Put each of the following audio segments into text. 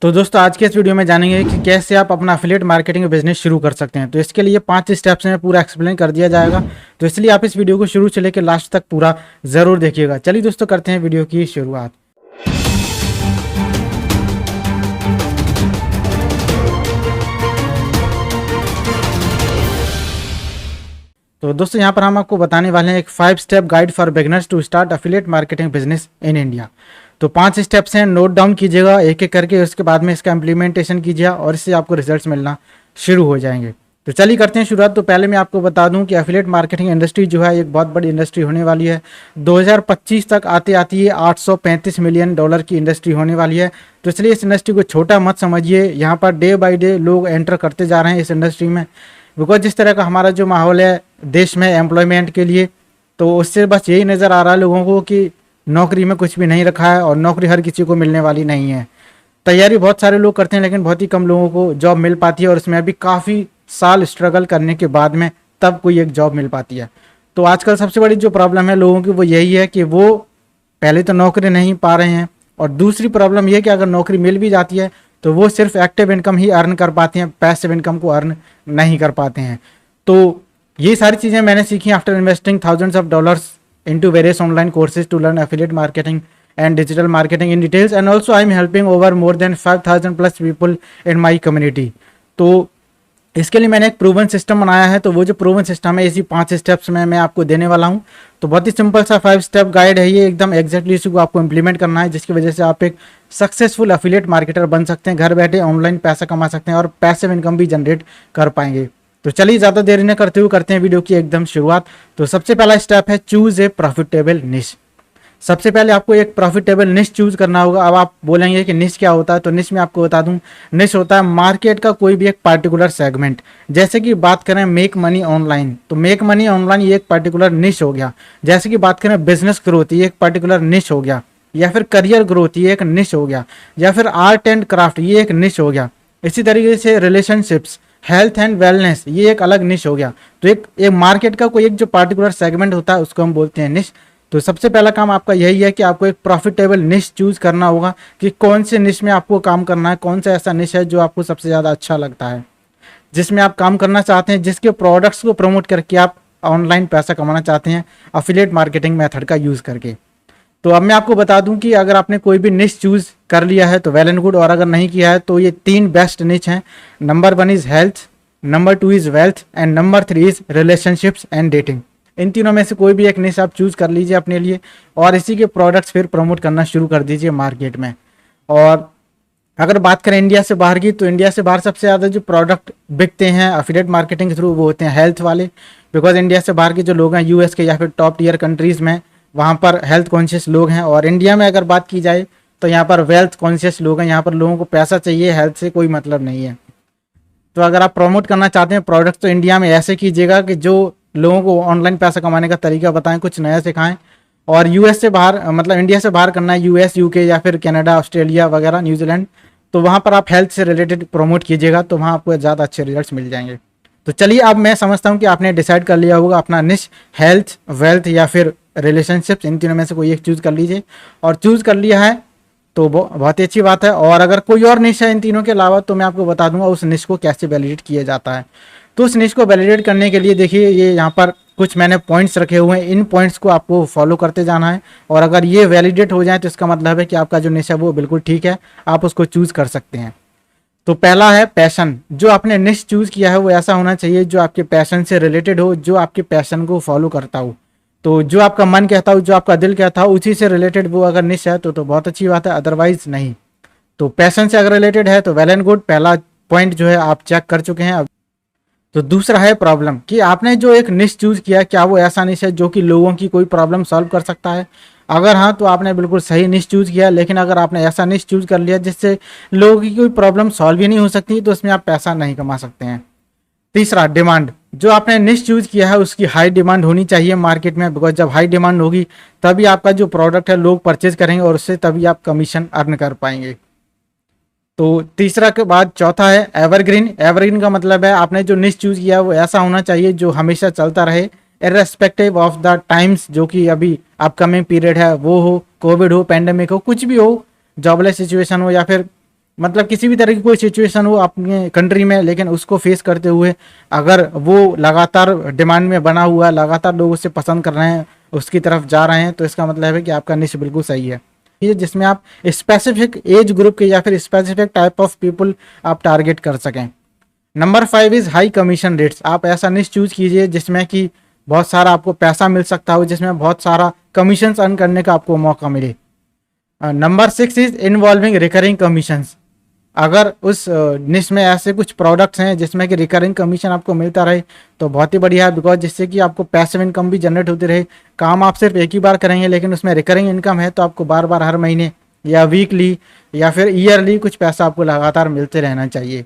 तो दोस्तों आज के इस वीडियो में जानेंगे कि कैसे आप अपना एफिलिएट मार्केटिंग बिजनेस शुरू कर सकते हैं। तो इसके लिए 5 स्टेप्स में पूरा एक्सप्लेन कर दिया जाएगा, तो इसलिए आप इस वीडियो को शुरू से लेकर लास्ट तक पूरा ज़रूर देखिएगा। चलिए दोस्तों करते हैं वीडियो की शुरुआत। तो दोस्तों यहाँ पर हम आपको बताने वाले हैं एक 5 step guide for beginners to start affiliate marketing business in India. तो 5 स्टेप्स हैं, नोट डाउन कीजिएगा एक एक करके, उसके बाद में इसका इम्प्लीमेंटेशन कीजिए और इससे आपको रिजल्ट्स मिलना शुरू हो जाएंगे। तो चलिए करते हैं शुरुआत। तो पहले मैं आपको बता दूं कि एफिलिएट मार्केटिंग इंडस्ट्री जो है एक बहुत बड़ी इंडस्ट्री होने वाली है। 2025 तक आते आती है 835 मिलियन डॉलर की इंडस्ट्री होने वाली है। तो इसलिए इस इंडस्ट्री को छोटा मत समझिए, यहाँ पर डे बाई डे लोग एंटर करते जा रहे हैं इस इंडस्ट्री में। बिकॉज जिस तरह का हमारा जो माहौल है देश में एम्प्लॉयमेंट के लिए, तो उससे बस यही नज़र आ रहा है लोगों को कि नौकरी में कुछ भी नहीं रखा है और नौकरी हर किसी को मिलने वाली नहीं है। तैयारी बहुत सारे लोग करते हैं लेकिन बहुत ही कम लोगों को जॉब मिल पाती है, और इसमें अभी काफ़ी साल स्ट्रगल करने के बाद में तब कोई एक जॉब मिल पाती है। तो आजकल सबसे बड़ी जो प्रॉब्लम है लोगों की वो यही है कि वो पहले तो नौकरी नहीं पा रहे हैं, और दूसरी प्रॉब्लम ये है कि अगर नौकरी मिल भी जाती है तो वो सिर्फ एक्टिव इनकम ही अर्न कर पाते हैं, पैसिव इनकम को अर्न नहीं कर पाते हैं। तो ये सारी चीज़ें मैंने सीखी after investing thousands of dollars into various online courses to learn affiliate marketing and digital marketing in details, and also I am helping over more than 5,000 plus people in my community। तो इसके लिए मैंने एक proven system बनाया है। तो वो जो प्रूवन सिस्टम है इसी 5 स्टेप्स में मैं आपको देने वाला हूँ। तो बहुत ही सिंपल सा 5 स्टेप गाइड है ये, एकदम एग्जैक्टली इसी को आपको इंप्लीमेंट करना है, जिसकी वजह से आप एक सक्सेसफुल एफिलिएट मार्केटर बन सकते हैं, घर बैठे ऑनलाइन पैसा कमा सकते हैं और पैसिव इनकम भी जनरेट कर पाएंगे। तो चलिए ज़्यादा देरी न करते हुए करते हैं वीडियो की एकदम शुरुआत। तो सबसे पहला स्टेप है चूज ए प्रॉफिटेबल निश। सबसे पहले आपको एक प्रॉफिटेबल निश चूज करना होगा। अब आप बोलेंगे कि निश क्या होता है, तो निश में आपको बता दूं, निश होता है मार्केट का कोई भी एक पार्टिकुलर सेगमेंट। जैसे कि बात करें मेक मनी ऑनलाइन, तो मेक मनी ऑनलाइन ये एक पर्टिकुलर निश हो गया। जैसे कि बात करें बिजनेस ग्रोथ, ये एक पर्टिकुलर निश हो गया। या फिर करियर ग्रोथ, ये एक निश हो गया। या फिर आर्ट एंड क्राफ्ट, ये एक निश हो गया। इसी तरीके से रिलेशनशिप्स, हेल्थ एंड वेलनेस, ये एक अलग निश हो गया। तो एक मार्केट का कोई एक जो पार्टिकुलर सेगमेंट होता है उसको हम बोलते हैं निश। तो सबसे पहला काम आपका यही है कि आपको एक प्रॉफिटेबल निश चूज करना होगा कि कौन से निश में आपको काम करना है, कौन सा ऐसा निश है जो आपको सबसे ज़्यादा अच्छा लगता है, जिसमें आप काम करना चाहते हैं, जिसके प्रोडक्ट्स को प्रमोट करके आप ऑनलाइन पैसा कमाना चाहते हैं एफिलिएट मार्केटिंग मेथड का यूज़ करके। तो अब मैं आपको बता दूं कि अगर आपने कोई भी निश चूज कर लिया है तो वेल एंड गुड, और अगर नहीं किया है तो ये 3 बेस्ट निश हैं। Number 1 is health, number 2 is wealth and number 3 is relationships and dating. इन तीनों में से कोई भी एक निश आप चूज कर लीजिए अपने लिए, और इसी के प्रोडक्ट्स फिर प्रमोट करना शुरू कर दीजिए मार्केट में। और अगर बात करें इंडिया से बाहर की, तो इंडिया से बाहर सबसे ज़्यादा जो प्रोडक्ट बिकते हैं एफिलिएट मार्केटिंग के थ्रू वो होते हैं हेल्थ वाले। बिकॉज इंडिया से बाहर के जो लोग हैं यूएस के या फिर टॉप टीयर कंट्रीज़ में, वहाँ पर हेल्थ कॉन्शियस लोग हैं। और इंडिया में अगर बात की जाए तो यहाँ पर वेल्थ कॉन्शियस लोग हैं। यहाँ पर लोगों को पैसा चाहिए, हेल्थ से कोई मतलब नहीं है। तो अगर आप प्रमोट करना चाहते हैं प्रोडक्ट, तो इंडिया में ऐसे कीजिएगा कि जो लोगों को ऑनलाइन पैसा कमाने का तरीका बताएं, कुछ नया सिखाएं। और यूएस से बाहर, मतलब इंडिया से बाहर करना है, यूएस, यूके या फिर कनाडा, ऑस्ट्रेलिया वगैरह, न्यूजीलैंड, तो वहाँ पर आप हेल्थ से रिलेटेड प्रमोट कीजिएगा, तो वहाँ आपको ज़्यादा अच्छे रिजल्ट्स मिल जाएंगे। तो चलिए अब मैं समझता हूँ कि आपने डिसाइड कर लिया होगा अपना निश, हेल्थ, वेल्थ या फिर रिलेशनशिप्स, इन तीनों में से कोई एक चूज़ कर लीजिए। और चूज़ कर लिया है तो बहुत ही अच्छी बात है। और अगर कोई और निश है इन तीनों के अलावा, तो मैं आपको बता दूंगा उस निश को कैसे वैलिडेट किया जाता है। तो उस निश को वैलिडेट करने के लिए देखिए, ये यहाँ पर कुछ मैंने पॉइंट्स रखे हुए हैं, इन पॉइंट्स को आपको फॉलो करते जाना है। और अगर ये वैलिडेट हो जाए तो इसका मतलब है कि आपका जो निश है वो बिल्कुल ठीक है, आप उसको चूज़ कर सकते हैं। तो पहला है पैशन। जो आपने निश चूज़ किया है वो ऐसा होना चाहिए जो आपके पैशन से रिलेटेड हो, जो आपके पैशन को फॉलो करता हो। तो जो आपका मन कहता हो, जो आपका दिल कहता हो, उसी से रिलेटेड वो अगर निश है तो बहुत अच्छी बात है, अदरवाइज नहीं। तो पैशन से अगर रिलेटेड है तो वेल एंड गुड, पहला पॉइंट जो है आप चेक कर चुके हैं। तो दूसरा है प्रॉब्लम, कि आपने जो एक निश चूज किया क्या वो ऐसा निश है जो कि लोगों की कोई प्रॉब्लम सॉल्व कर सकता है। अगर हाँ तो आपने बिल्कुल सही निश चूज किया, लेकिन अगर आपने ऐसा निश चूज कर लिया जिससे लोगों की कोई प्रॉब्लम सॉल्व ही नहीं हो सकती, तो उसमें आप पैसा नहीं कमा सकते हैं। तीसरा डिमांड, जो आपने निश चूज किया है उसकी हाई डिमांड होनी चाहिए मार्केट में। बिकॉज जब हाई डिमांड होगी तभी आपका जो प्रोडक्ट है लोग परचेज करेंगे और उससे तभी आप कमीशन अर्न कर पाएंगे। तो तीसरा के बाद चौथा है एवरग्रीन। एवरग्रीन का मतलब है आपने जो निश चूज किया वो ऐसा होना चाहिए जो हमेशा चलता रहे, इर्रेस्पेक्टिव ऑफ द टाइम्स, जो कि अभी अपकमिंग पीरियड है वो हो, कोविड हो, पेंडेमिक हो, कुछ भी हो, जॉबलेस सिचुएशन हो या फिर मतलब किसी भी तरह की कोई सिचुएशन हो अपने कंट्री में, लेकिन उसको फेस करते हुए अगर वो लगातार डिमांड में बना हुआ है, लगातार लोग उसे पसंद कर रहे हैं, उसकी तरफ जा रहे हैं, तो इसका मतलब है कि आपका निश बिल्कुल सही है। ये जिसमें आप स्पेसिफिक एज ग्रुप के या फिर स्पेसिफिक टाइप ऑफ पीपल आप टारगेट कर सकें। Number 5 is high commission rates. आप ऐसा निश चूज कीजिए जिसमें कि बहुत सारा आपको पैसा मिल सकता हो, जिसमें बहुत सारा कमीशन अर्न करने का आपको मौका मिले। Number 6 is involving recurring commissions. अगर उस निश में ऐसे कुछ प्रोडक्ट्स हैं जिसमें कि रिकरिंग कमीशन आपको मिलता रहे तो बहुत ही बढ़िया है, बिकॉज जिससे कि आपको पैसिव इनकम भी जनरेट होती रहे। काम आप सिर्फ एक ही बार करेंगे, लेकिन उसमें रिकरिंग इनकम है तो आपको बार बार हर महीने या वीकली या फिर ईयरली कुछ पैसा आपको लगातार मिलते रहना चाहिए।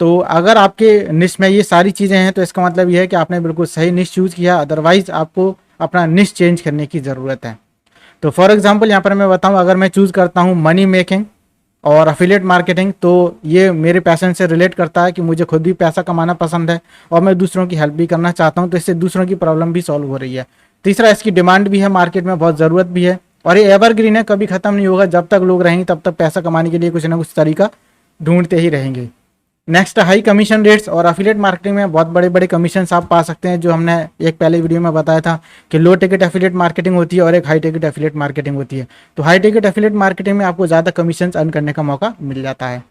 तो अगर आपके निश में ये सारी चीज़ें हैं तो इसका मतलब ये है कि आपने बिल्कुल सही निश चूज़ किया, अदरवाइज आपको अपना निश चेंज करने की ज़रूरत है। तो फॉर एग्जांपल यहाँ पर मैं बताऊँ, अगर मैं चूज़ करता हूँ मनी मेकिंग और अफिलिएट मार्केटिंग, तो ये मेरे पैशन से रिलेट करता है कि मुझे खुद भी पैसा कमाना पसंद है और मैं दूसरों की हेल्प भी करना चाहता हूँ, तो इससे दूसरों की प्रॉब्लम भी सॉल्व हो रही है। तीसरा, इसकी डिमांड भी है मार्केट में, बहुत ज़रूरत भी है, और ये एवरग्रीन है, कभी ख़त्म नहीं होगा। जब तक लोग रहेंगे तब तक पैसा कमाने के लिए कुछ ना कुछ तरीका ढूंढते ही रहेंगे। Next, high commission rates. और अफिलिएट मार्केटिंग में बहुत बड़े बड़े कमीशन आप पा सकते हैं, जो हमने एक पहले वीडियो में बताया था कि लो टिकट एफिलिएट मार्केटिंग होती है और एक हाई टिकट एफिलिएट मार्केटिंग होती है। तो हाई टिकट एफिलिएट मार्केटिंग में आपको ज़्यादा कमीशन अर्न करने का मौका मिल जाता है।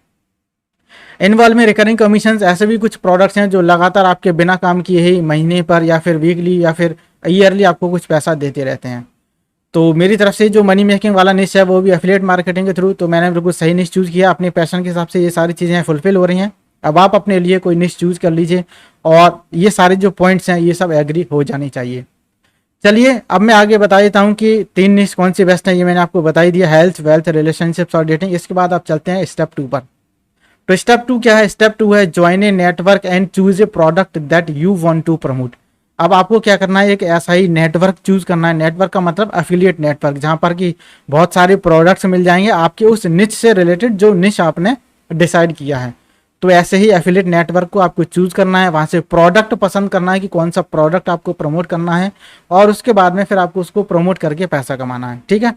इनवॉल्व में रिकरिंग कमीशन, ऐसे भी कुछ प्रोडक्ट्स हैं जो लगातार आपके बिना काम किए ही महीने पर या फिर वीकली या फिर ईयरली आपको कुछ पैसा देते रहते हैं। तो मेरी तरफ से जो मनी मेकिंग वाला निश है वो भी एफिलिएट मार्केटिंग के थ्रू, तो मैंने बिल्कुल सही निश चूज़ किया। अपने पैशन के हिसाब से ये सारी चीज़ें फुलफिल हो रही हैं। अब आप अपने लिए कोई निश चूज कर लीजिए और ये सारे जो पॉइंट्स हैं ये सब एग्री हो जानी चाहिए। चलिए अब मैं आगे बता देता हूँ कि 3 निश कौन सी बेस्ट है। ये मैंने आपको बता ही दिया, हेल्थ, वेल्थ, रिलेशनशिप्स और डेटिंग। इसके बाद आप चलते हैं स्टेप 2 पर। तो स्टेप 2 क्या है? स्टेप 2 है join a network and choose a product that you want to promote. अब आपको क्या करना है, एक ऐसा ही नेटवर्क चूज करना है। नेटवर्क का मतलब एफिलिएट नेटवर्क, जहां पर कि बहुत सारे प्रोडक्ट्स मिल जाएंगे आपके उस निश से रिलेटेड जो निश आपने डिसाइड किया है। तो ऐसे ही एफिलिएट नेटवर्क को आपको चूज करना है, वहां से प्रोडक्ट पसंद करना है कि कौन सा प्रोडक्ट आपको प्रमोट करना है, और उसके बाद में फिर आपको उसको प्रमोट करके पैसा कमाना है। ठीक है,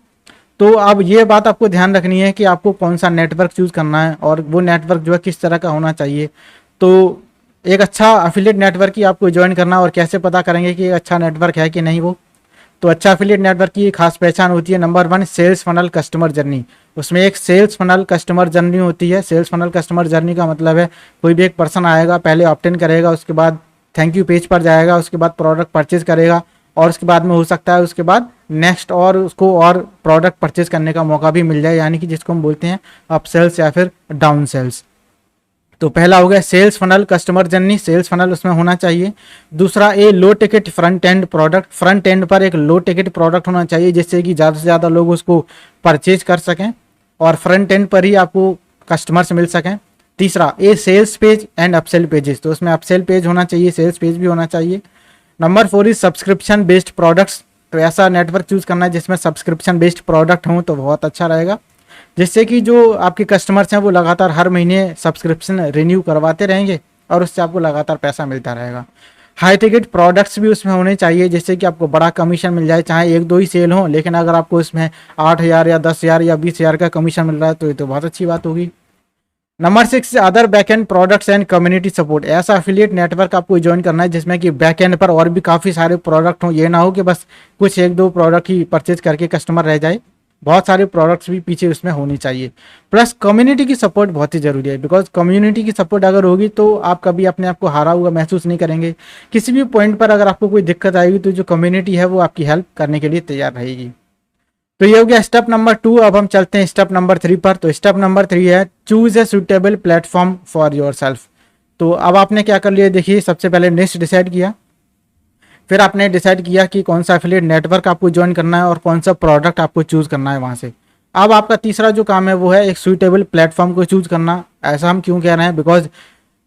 तो अब ये बात आपको ध्यान रखनी है कि आपको कौन सा नेटवर्क चूज करना है और वो नेटवर्क जो है किस तरह का होना चाहिए। तो एक अच्छा एफिलिएट नेटवर्क ही आपको ज्वाइन करना, और कैसे पता करेंगे कि अच्छा नेटवर्क है कि नहीं वो। तो अच्छा एफिलिएट नेटवर्क की खास पहचान होती है, number 1 sales funnel customer journey. उसमें एक सेल्स फनल कस्टमर जर्नी होती है। सेल्स फनल कस्टमर जर्नी का मतलब है कोई भी एक पर्सन आएगा, पहले ऑप्ट इन करेगा, उसके बाद थैंक यू पेज पर जाएगा, उसके बाद प्रोडक्ट परचेज करेगा, और उसके बाद में हो सकता है उसके बाद नेक्स्ट और उसको और प्रोडक्ट परचेज करने का मौका भी मिल जाए, यानी कि जिसको हम बोलते हैं अप सेल्स या फिर डाउन सेल्स। तो पहला हो गया sales funnel customer journey, sales funnel उसमें होना चाहिए। दूसरा, a low ticket front end product. Front end पर एक लो टिकट प्रोडक्ट होना चाहिए जिससे कि ज़्यादा से ज़्यादा लोग उसको परचेज कर सकें और फ्रंट एंड पर ही आपको कस्टमर्स मिल सकें। तीसरा, a sales page and upsell pages. तो उसमें अपसेल पेज होना चाहिए, सेल्स पेज भी होना चाहिए। Number 4 is subscription based products. तो ऐसा नेटवर्क चूज करना है जिसमें सब्सक्रिप्शन बेस्ड प्रोडक्ट हों तो बहुत अच्छा रहेगा, जिससे कि जो आपके कस्टमर्स हैं वो लगातार हर महीने सब्सक्रिप्शन रिन्यू करवाते रहेंगे और उससे आपको लगातार पैसा मिलता रहेगा। हाई टिकट प्रोडक्ट्स भी उसमें होने चाहिए जिससे कि आपको बड़ा कमीशन मिल जाए, चाहे 1-2 ही सेल हो, लेकिन अगर आपको इसमें 8,000 या 10,000 या 20,000 का कमीशन मिल रहा है तो ये तो बहुत अच्छी बात होगी। Number 6, other backend products and community support. ऐसा एफिलिएट नेटवर्क आपको ज्वाइन करना है जिसमें कि बैकएंड पर और भी काफ़ी सारे प्रोडक्ट हों। ये ना हो कि बस कुछ 1-2 प्रोडक्ट ही परचेज करके कस्टमर रह जाए, बहुत सारे प्रोडक्ट्स भी पीछे उसमें होनी चाहिए। प्लस कम्युनिटी की सपोर्ट बहुत ही ज़रूरी है, बिकॉज कम्युनिटी की सपोर्ट अगर होगी तो आप कभी अपने आप को हारा हुआ महसूस नहीं करेंगे। किसी भी पॉइंट पर अगर आपको कोई दिक्कत आएगी तो जो कम्युनिटी है वो आपकी हेल्प करने के लिए तैयार रहेगी। तो ये हो गया स्टेप नंबर 2। अब हम चलते हैं स्टेप नंबर 3 पर। तो स्टेप नंबर 3 है choose a suitable platform for your self. तो अब आपने क्या कर लिया, देखिए सबसे पहले निश डिसाइड किया, फिर आपने डिसाइड किया कि कौन सा एफिलिएट नेटवर्क आपको ज्वाइन करना है और कौन सा प्रोडक्ट आपको चूज करना है वहां से। अब आपका तीसरा जो काम है वो है एक सुटेबल प्लेटफॉर्म को चूज करना। ऐसा हम क्यों कह रहे हैं, बिकॉज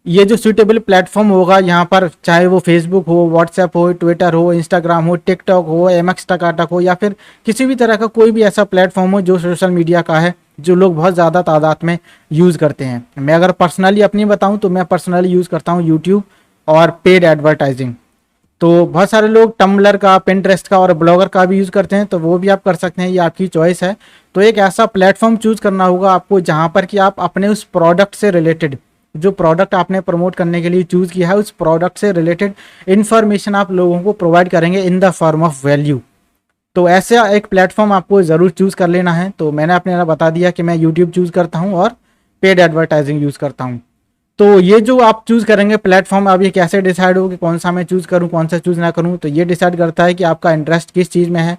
ये जो सुटेबल प्लेटफॉर्म होगा यहाँ पर, चाहे वो फेसबुक हो, व्हाट्सएप हो, ट्विटर हो, इंस्टाग्राम हो, टिकटॉक हो, एमएक्स टकाटक हो, या फिर किसी भी तरह का कोई भी ऐसा प्लेटफॉर्म हो जो सोशल मीडिया का है, जो लोग बहुत ज़्यादा तादाद में यूज़ करते हैं। मैं अगर पर्सनली अपनी बताऊँ तो मैं पर्सनली यूज़ करता हूँ यूट्यूब और पेड एडवर्टाइजिंग। तो बहुत सारे लोग टम्बलर का, पिंटरेस्ट का और ब्लॉगर का भी यूज़ करते हैं, तो वो भी आप कर सकते हैं, ये आपकी चॉइस है। तो एक ऐसा प्लेटफॉर्म चूज करना होगा आपको जहाँ पर कि आप अपने उस प्रोडक्ट से रिलेटेड, जो प्रोडक्ट आपने प्रमोट करने के लिए चूज किया है, उस प्रोडक्ट से रिलेटेड इन्फॉर्मेशन आप लोगों को प्रोवाइड करेंगे in the form of value. तो ऐसा एक प्लेटफॉर्म आपको ज़रूर चूज़ कर लेना है। तो मैंने अपने बता दिया कि मैं यूट्यूब चूज़ करता हूँ और पेड एडवर्टाइजिंग यूज़ करता हूँ। तो ये जो आप चूज़ करेंगे प्लेटफॉर्म, अब ये कैसे डिसाइड हो कि कौन सा मैं चूज़ करूँ कौन सा चूज़ ना करूँ, तो ये डिसाइड करता है कि आपका इंटरेस्ट किस चीज़ में है,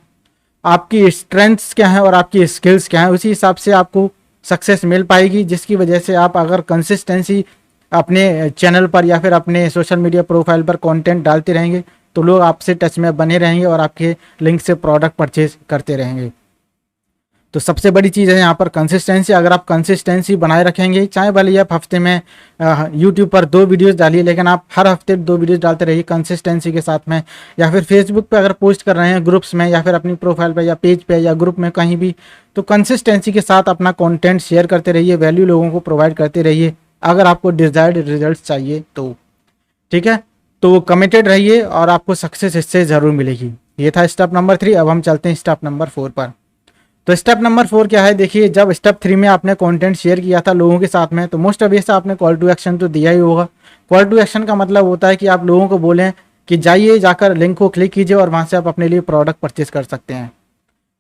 आपकी स्ट्रेंथ्स क्या है और आपकी स्किल्स क्या है। उसी हिसाब से आपको सक्सेस मिल पाएगी, जिसकी वजह से आप अगर कंसिस्टेंसी अपने चैनल पर या फिर अपने सोशल मीडिया प्रोफाइल पर कंटेंट डालते रहेंगे तो लोग आपसे टच में बने रहेंगे और आपके लिंक से प्रोडक्ट परचेज करते रहेंगे। तो सबसे बड़ी चीज़ है यहाँ पर कंसिस्टेंसी। अगर आप कंसिस्टेंसी बनाए रखेंगे, चाहे भले आप हफ्ते में यूट्यूब पर 2 वीडियोस डालिए, लेकिन आप हर हफ्ते 2 वीडियोस डालते रहिए कंसिस्टेंसी के साथ में, या फिर फेसबुक पे अगर पोस्ट कर रहे हैं ग्रुप्स में या फिर अपनी प्रोफाइल पे या पेज पे या ग्रुप में कहीं भी, तो कंसिस्टेंसी के साथ अपना कंटेंट शेयर करते रहिए, वैल्यू लोगों को प्रोवाइड करते रहिए अगर आपको डिजायर्ड रिजल्ट चाहिए तो। ठीक है, तो कमिटेड रहिए और आपको सक्सेस इससे ज़रूर मिलेगी। ये था स्टेप नंबर 3। अब हम चलते हैं स्टेप नंबर 4 पर। तो स्टेप नंबर 4 क्या है, देखिए जब स्टेप 3 में आपने कंटेंट शेयर किया था लोगों के साथ में, तो मोस्ट ऑब्वियस आपने कॉल टू एक्शन तो दिया ही होगा। कॉल टू एक्शन का मतलब होता है कि आप लोगों को बोलें कि जाइए, जाकर लिंक को क्लिक कीजिए और वहाँ से आप अपने लिए प्रोडक्ट परचेज कर सकते हैं।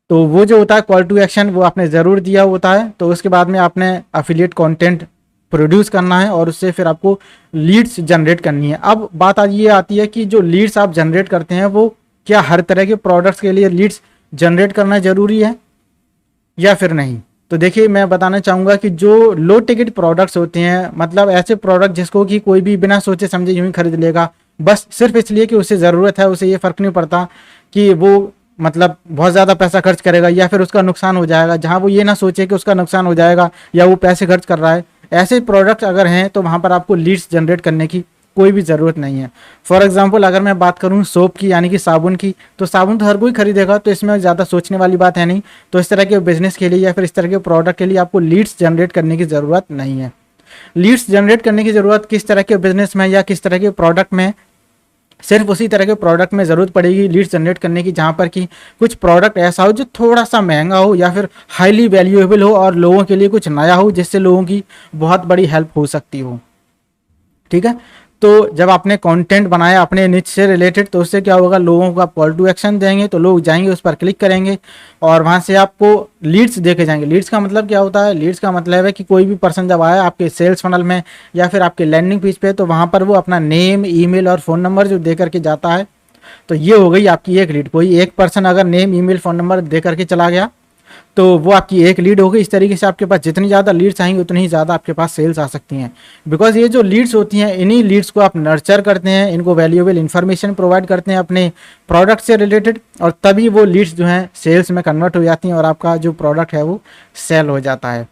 तो वो जो होता है कॉल टू एक्शन, वो आपने ज़रूर दिया होता है। तो उसके बाद में आपने अफिलिएट कंटेंट प्रोड्यूस करना है और उससे फिर आपको लीड्स जनरेट करनी है। अब बात आज ये आती है कि जो लीड्स आप जनरेट करते हैं वो क्या हर तरह के प्रोडक्ट्स के लिए लीड्स जनरेट करना ज़रूरी है या फिर नहीं। तो देखिए मैं बताना चाहूँगा कि जो लो टिकट प्रोडक्ट्स होते हैं, मतलब ऐसे प्रोडक्ट जिसको कि कोई भी बिना सोचे समझे यूँ ही खरीद लेगा, बस सिर्फ इसलिए कि उसे ज़रूरत है, उसे ये फ़र्क नहीं पड़ता कि वो मतलब बहुत ज़्यादा पैसा खर्च करेगा या फिर उसका नुकसान हो जाएगा, जहाँ वो ये ना सोचे कि उसका नुकसान हो जाएगा या वो पैसे खर्च कर रहा है। ऐसे प्रोडक्ट अगर हैं तो वहाँ पर आपको लीड्स जनरेट करने की कोई भी ज़रूरत नहीं है। फॉर एग्जांपल अगर मैं बात करूँ सोप की, यानी कि साबुन की, तो साबुन तो हर कोई खरीदेगा, तो इसमें ज़्यादा सोचने वाली बात है नहीं। तो इस तरह के बिजनेस के लिए या फिर इस तरह के प्रोडक्ट के लिए आपको लीड्स जनरेट करने की ज़रूरत नहीं है। लीड्स जनरेट करने की ज़रूरत किस तरह के बिजनेस में या किस तरह के प्रोडक्ट में, सिर्फ उसी तरह के प्रोडक्ट में ज़रूरत पड़ेगी लीड्स जनरेट करने की जहाँ पर कि कुछ प्रोडक्ट ऐसा हो जो थोड़ा सा महंगा हो या फिर हाईली वैल्यूएबल हो और लोगों के लिए कुछ नया हो, जिससे लोगों की बहुत बड़ी हेल्प हो सकती हो। ठीक है, तो जब आपने कंटेंट बनाया अपने निच से रिलेटेड, तो उससे क्या होगा, लोगों को आप कॉल टू एक्शन देंगे तो लोग जाएंगे, उस पर क्लिक करेंगे और वहाँ से आपको लीड्स देखे जाएंगे। लीड्स का मतलब क्या होता है, लीड्स का मतलब है कि कोई भी पर्सन जब आया आपके सेल्स फनल में या फिर आपके लैंडिंग पेज पे, तो वहाँ पर वो अपना नेम, ईमेल और फ़ोन नंबर जो दे करके जाता है, तो ये हो गई आपकी एक लीड। कोई एक पर्सन अगर नेम, ईमेल, फ़ोन नंबर दे करके चला गया तो वो आपकी एक लीड होगी। इस तरीके से आपके पास जितनी ज़्यादा लीड्स आएंगी उतनी ही ज़्यादा आपके पास सेल्स आ सकती हैं। बिकॉज ये जो लीड्स होती हैं, इन्हीं लीड्स को आप नर्चर करते हैं, इनको वैल्यूएबल इन्फॉर्मेशन प्रोवाइड करते हैं अपने प्रोडक्ट से रिलेटेड, और तभी वो लीड्स जो हैं सेल्स में कन्वर्ट हो जाती हैं और आपका जो प्रोडक्ट है वो सेल हो जाता है।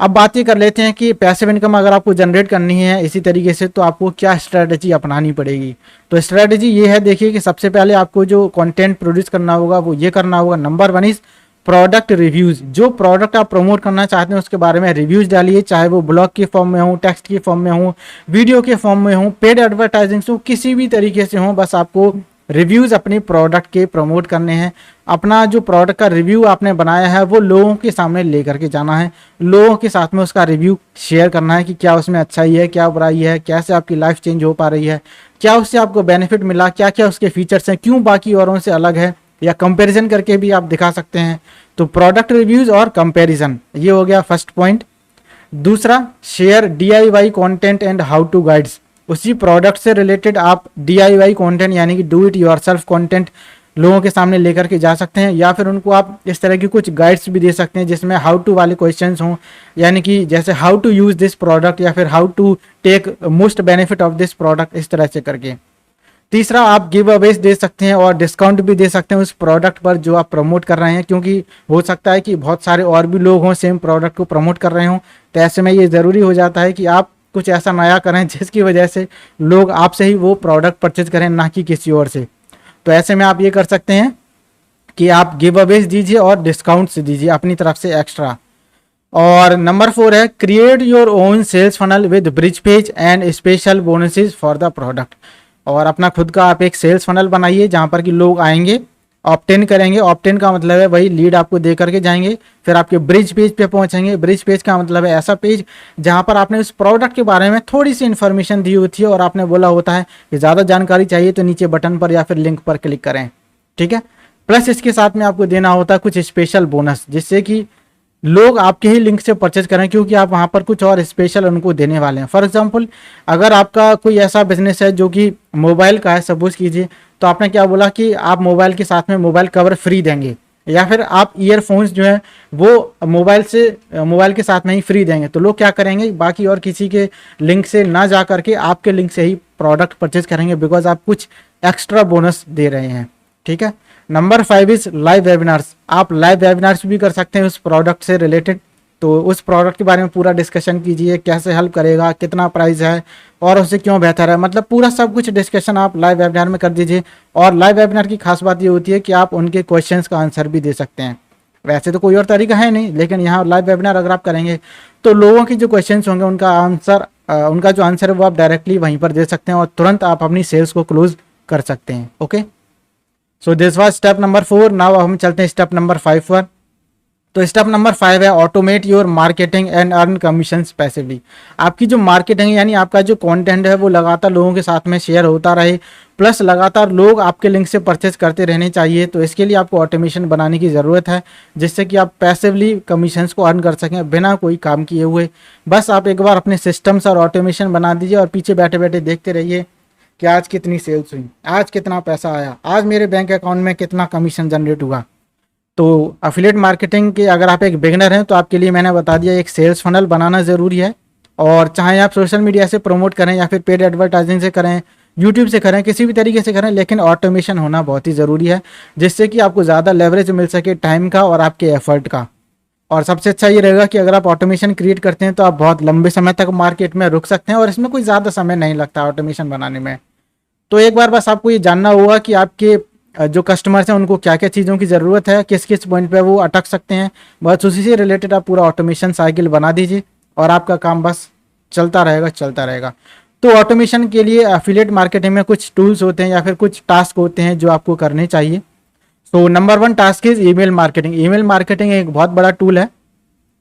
अब बात ये कर लेते हैं कि पैसिव इनकम अगर आपको जनरेट करनी है इसी तरीके से, तो आपको क्या स्ट्रैटेजी अपनानी पड़ेगी। तो स्ट्रैटेजी ये है, देखिए कि सबसे पहले आपको जो कंटेंट प्रोड्यूस करना होगा वो ये करना होगा, नंबर 1 इज़ प्रोडक्ट रिव्यूज़। जो प्रोडक्ट आप प्रमोट करना चाहते हैं उसके बारे में रिव्यूज़ डालिए, चाहे वो ब्लॉग के फॉर्म में हो, टेक्स्ट के फॉर्म में हो, वीडियो के फॉर्म में हो, पेड एडवर्टाइजिंग हो, किसी भी तरीके से हो, बस आपको रिव्यूज़ अपने प्रोडक्ट के प्रमोट करने हैं। अपना जो प्रोडक्ट का रिव्यू आपने बनाया है वो लोगों के सामने लेकर के जाना है, लोगों के साथ में उसका रिव्यू शेयर करना है कि क्या उसमें अच्छाई है, क्या बुराई है, कैसे आपकी लाइफ चेंज हो पा रही है, क्या उससे आपको बेनिफिट मिला, क्या क्या उसके फीचर्स हैं, क्यों बाकी औरों से अलग है, या कंपैरिजन करके भी आप दिखा सकते हैं। तो प्रोडक्ट रिव्यूज़ और कंपैरिजन, ये हो गया फर्स्ट पॉइंट। दूसरा, share DIY content and how to guides. उसी प्रोडक्ट से रिलेटेड आप DIY कंटेंट यानी कि डू इट योरसेल्फ कंटेंट लोगों के सामने लेकर के जा सकते हैं, या फिर उनको आप इस तरह की कुछ गाइड्स भी दे सकते हैं जिसमें हाउ टू वाले क्वेश्चंस हों, यानी कि जैसे how to use this product या फिर how to take most benefit of this product, इस तरह से करके। तीसरा, आप गिव अवेज दे सकते हैं और डिस्काउंट भी दे सकते हैं उस प्रोडक्ट पर जो आप प्रमोट कर रहे हैं, क्योंकि हो सकता है कि बहुत सारे और भी लोग हों सेम प्रोडक्ट को प्रमोट कर रहे हों। तो ऐसे में ये ज़रूरी हो जाता है कि आप कुछ ऐसा नया करें जिसकी वजह से लोग आपसे ही वो प्रोडक्ट परचेज करें, ना कि किसी और से। तो ऐसे में आप ये कर सकते हैं कि आप गिव अवेज दीजिए और डिस्काउंट्स दीजिए अपनी तरफ से एक्स्ट्रा। और नंबर 4 है, create your own sales funnel with bridge page and special bonuses for the product. और अपना खुद का आप एक सेल्स फनल बनाइए जहाँ पर कि लोग आएंगे, ऑप्टेन करेंगे। ऑप्टेन का मतलब है वही लीड आपको दे करके जाएंगे, फिर आपके ब्रिज पेज पे पहुंचेंगे। ब्रिज पेज का मतलब है ऐसा पेज जहां पर आपने उस प्रोडक्ट के बारे में थोड़ी सी इन्फॉर्मेशन दी होती है और आपने बोला होता है कि ज़्यादा जानकारी चाहिए तो नीचे बटन पर या फिर लिंक पर क्लिक करें, ठीक है। प्लस इसके साथ में आपको देना होता है कुछ स्पेशल बोनस, जिससे कि लोग आपके ही लिंक से परचेज करें, क्योंकि आप वहां पर कुछ और स्पेशल उनको देने वाले हैं। फॉर एग्जांपल, अगर आपका कोई ऐसा बिजनेस है जो कि मोबाइल का है, सपोज कीजिए, तो आपने क्या बोला कि आप मोबाइल के साथ में मोबाइल कवर फ्री देंगे, या फिर आप ईयरफोन्स जो है वो मोबाइल के साथ में ही फ्री देंगे, तो लोग क्या करेंगे, बाकी और किसी के लिंक से ना जा करके आपके लिंक से ही प्रोडक्ट परचेज करेंगे, बिकॉज आप कुछ एक्स्ट्रा बोनस दे रहे हैं, ठीक है। Number 5 is live webinars. आप लाइव वेबिनार्स भी कर सकते हैं उस प्रोडक्ट से रिलेटेड, तो उस प्रोडक्ट के बारे में पूरा डिस्कशन कीजिए, कैसे हेल्प करेगा, कितना प्राइस है और उससे क्यों बेहतर है, मतलब पूरा सब कुछ डिस्कशन आप लाइव वेबिनार में कर दीजिए। और लाइव वेबिनार की खास बात ये होती है कि आप उनके क्वेश्चंस का आंसर भी दे सकते हैं। वैसे तो कोई और तरीका है नहीं, लेकिन यहाँ लाइव वेबिनार अगर आप करेंगे तो लोगों की जो क्वेश्चन होंगे उनका जो आंसर है वो आप डायरेक्टली वहीं पर दे सकते हैं और तुरंत आप अपनी सेल्स को क्लोज कर सकते हैं। Okay, so this was step number 4। Now हम चलते हैं स्टेप नंबर 5 पर। तो स्टेप नंबर 5 है automate your marketing and earn commission passively. आपकी जो मार्केटिंग यानी आपका जो कंटेंट है वो लगातार लोगों के साथ में शेयर होता रहे, प्लस लगातार लोग आपके लिंक से परचेज करते रहने चाहिए। तो इसके लिए आपको ऑटोमेशन बनाने की ज़रूरत है, जिससे कि आप पैसिवली कमीशंस को अर्न कर सकें बिना कोई काम किए हुए। बस आप एक बार अपने सिस्टम्स और ऑटोमेशन बना दीजिए और पीछे बैठे बैठे देखते रहिए कि आज कितनी सेल्स हुई, आज कितना पैसा आया, आज मेरे बैंक अकाउंट में कितना कमीशन जनरेट हुआ। तो अफिलिएट मार्केटिंग के अगर आप एक बिगनर हैं तो आपके लिए मैंने बता दिया एक सेल्स फनल बनाना ज़रूरी है। और चाहे आप सोशल मीडिया से प्रमोट करें या फिर पेड एडवर्टाइजिंग से करें, यूट्यूब से करें, किसी भी तरीके से करें, लेकिन ऑटोमेशन होना बहुत ही ज़रूरी है, जिससे कि आपको ज़्यादा लेवरेज मिल सके टाइम का और आपके एफर्ट का। और सबसे अच्छा ये रहेगा कि अगर आप ऑटोमेशन क्रिएट करते हैं तो आप बहुत लंबे समय तक मार्केट में रुक सकते हैं और इसमें कोई ज़्यादा समय नहीं लगता ऑटोमेशन बनाने में। तो एक बार बस आपको ये जानना होगा कि आपके जो कस्टमर्स हैं उनको क्या क्या चीज़ों की ज़रूरत है, किस किस पॉइंट पे वो अटक सकते हैं, बस उसी से रिलेटेड आप पूरा ऑटोमेशन साइकिल बना दीजिए और आपका काम बस चलता रहेगा। तो ऑटोमेशन के लिए एफिलिएट मार्केटिंग में कुछ टूल्स होते हैं या फिर कुछ टास्क होते हैं जो आपको करने चाहिए। तो number 1 task is email marketing. Email marketing एक बहुत बड़ा टूल है,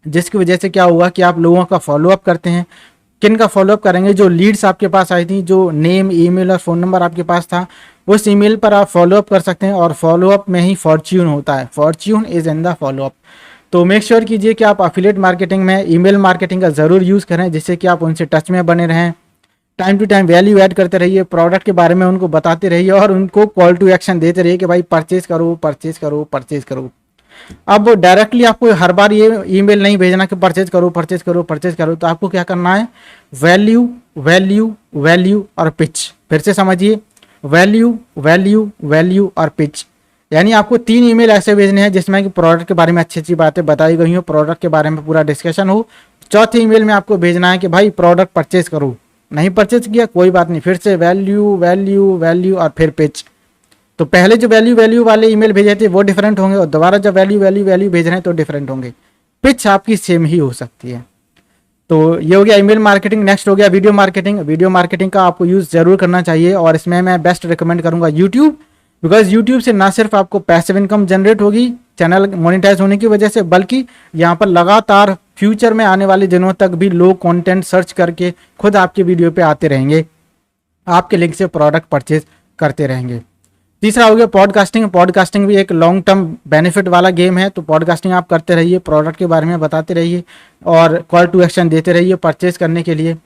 जिसकी वजह से क्या हुआ कि आप लोगों का फॉलोअप करते हैं। किन का फॉलोअप करेंगे? जो लीड्स आपके पास आई थी, जो नेम, ईमेल और फ़ोन नंबर आपके पास था, उस ईमेल पर आप फॉलोअप कर सकते हैं। और फॉलोअप में ही फॉर्च्यून होता है, Fortune is in the follow up. तो मेक श्योर कीजिए कि आप एफिलिएट मार्केटिंग में ईमेल मार्केटिंग का ज़रूर यूज़ करें, जिससे कि आप उनसे टच में बने रहें। Time to time value add करते रहिए, प्रोडक्ट के बारे में उनको बताते रहिए और उनको कॉल टू एक्शन देते रहिए कि भाई परचेज करो। अब डायरेक्टली आपको हर बार ये ईमेल नहीं भेजना कि परचेज करो। तो आपको क्या करना है? वैल्यू और पिच। फिर से समझिए, वैल्यू और पिच। यानी आपको 3 ईमेल ऐसे भेजने हैं जिसमें कि प्रोडक्ट के बारे में अच्छी अच्छी बातें बताई गई हो, प्रोडक्ट के बारे में पूरा डिस्कशन हो। चौथे ईमेल में आपको भेजना है कि भाई प्रोडक्ट परचेज करो। नहीं परचेज किया कोई बात नहीं, फिर से वैल्यू और फिर पिच। तो पहले जो वैल्यू वाले ईमेल भेजे थे वो डिफरेंट होंगे और दोबारा जब वैल्यू भेज रहे हैं तो डिफरेंट होंगे। पिच आपकी सेम ही हो सकती है। तो ये हो गया ईमेल मार्केटिंग। नेक्स्ट हो गया वीडियो मार्केटिंग। वीडियो मार्केटिंग का आपको यूज़ ज़रूर करना चाहिए और इसमें मैं बेस्ट रिकमेंड करूंगा यूट्यूब, बिकॉज यूट्यूब से ना सिर्फ आपको पैसिव इनकम जनरेट होगी चैनल मोनेटाइज होने की वजह से, बल्कि यहाँ पर लगातार फ्यूचर में आने वाले दिनों तक भी लोग कंटेंट सर्च करके खुद आपके वीडियो पे आते रहेंगे, आपके लिंक से प्रोडक्ट परचेज करते रहेंगे। तीसरा हो गया पॉडकास्टिंग। पॉडकास्टिंग भी एक लॉन्ग टर्म बेनिफिट वाला गेम है। तो पॉडकास्टिंग आप करते रहिए, प्रोडक्ट के बारे में बताते रहिए और कॉल टू एक्शन देते रहिए परचेज करने के लिए।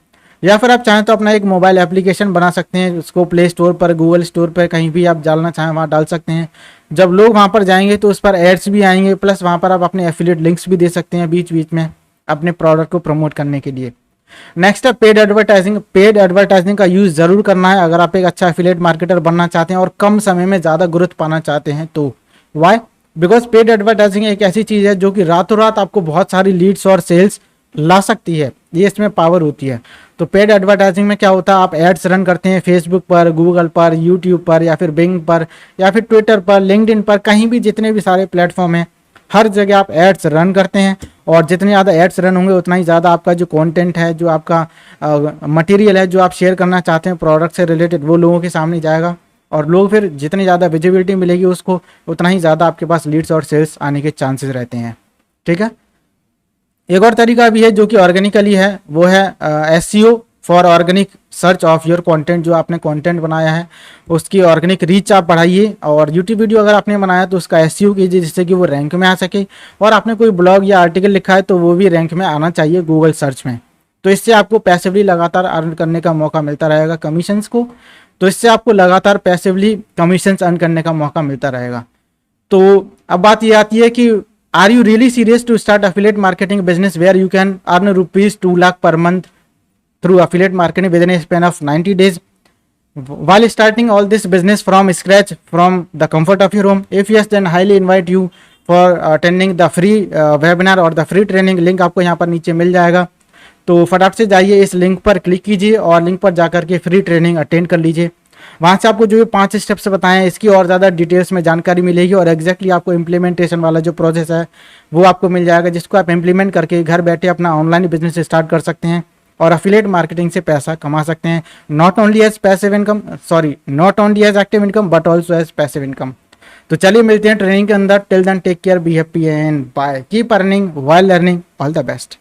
या फिर आप चाहें तो अपना एक मोबाइल एप्लीकेशन बना सकते हैं, उसको प्ले स्टोर पर, गूगल स्टोर पर, कहीं भी आप डालना चाहें वहाँ डाल सकते हैं। जब लोग वहाँ पर जाएंगे तो उस पर एड्स भी आएंगे, प्लस वहाँ पर आप अपने एफिलिएट लिंक्स भी दे सकते हैं बीच बीच में अपने प्रोडक्ट को प्रमोट करने के लिए। नेक्स्ट है पेड एडवर्टाइजिंग। पेड एडवर्टाइजिंग का यूज़ ज़रूर करना है अगर आप एक अच्छा एफिलिएट मार्केटर बनना चाहते हैं और कम समय में ज़्यादा ग्रोथ पाना चाहते हैं। तो वाई? बिकॉज पेड एडवर्टाइजिंग एक ऐसी चीज़ है जो कि रातों रात आपको बहुत सारी लीड्स और सेल्स ला सकती है, ये इसमें पावर होती है। तो पेड एडवर्टाइजिंग में क्या होता है, आप एड्स रन करते हैं फेसबुक पर, गूगल पर, यूट्यूब पर या फिर बिंग पर या फिर ट्विटर पर, लिंक्डइन पर, कहीं भी जितने भी सारे प्लेटफॉर्म हैं हर जगह आप एड्स रन करते हैं, और जितने ज़्यादा एड्स रन होंगे उतना ही ज़्यादा आपका जो कंटेंट है, जो आपका मटेरियल है, जो आप शेयर करना चाहते हैं प्रोडक्ट से रिलेटेड, वो लोगों के सामने जाएगा, और लोग फिर जितनी ज़्यादा विजिबिलिटी मिलेगी उसको, उतना ही ज़्यादा आपके पास लीड्स और सेल्स आने के चांसेस रहते हैं। ठीक है। एक और तरीका भी है जो कि ऑर्गेनिकली है, वो है SEO for organic search of your content. जो आपने कंटेंट बनाया है उसकी ऑर्गेनिक रीच आप बढ़ाइए, और यूट्यूब वीडियो अगर आपने बनाया तो उसका SEO कीजिए जिससे कि वो रैंक में आ सके, और आपने कोई ब्लॉग या आर्टिकल लिखा है तो वो भी रैंक में आना चाहिए गूगल सर्च में। तो इससे आपको पैसिवली लगातार अर्न करने का मौका मिलता रहेगा कमीशंस को, तो इससे आपको लगातार पैसिवली कमीशंस अर्न करने का मौका मिलता रहेगा। तो अब बात ये आती है कि are you really serious to start affiliate marketing business where you can earn ₹2 lakh per month through affiliate marketing within a span of 90 days while starting all this business from scratch from the comfort of your home? If yes, then highly invite you for attending the free webinar और the free training। Link आपको यहाँ पर नीचे मिल जाएगा, तो फटाफट से जाइए इस लिंक पर क्लिक कीजिए और लिंक पर जाकर के फ्री ट्रेनिंग अटेंड कर लीजिए। वहाँ से आपको जो ये 5 स्टेप्स बताएं इसकी और ज़्यादा डिटेल्स में जानकारी मिलेगी, और एग्जैक्टली आपको इम्प्लीमेंटेशन वाला जो प्रोसेस है वो आपको मिल जाएगा, जिसको आप इम्प्लीमेंट करके घर बैठे अपना ऑनलाइन बिजनेस स्टार्ट कर सकते हैं और अफिलिएट मार्केटिंग से पैसा कमा सकते हैं। Not only as active income but also as passive income. तो चलिए मिलते हैं ट्रेनिंग के अंदर। Till then take care, be happy and bye, keep earning while learning. All the best.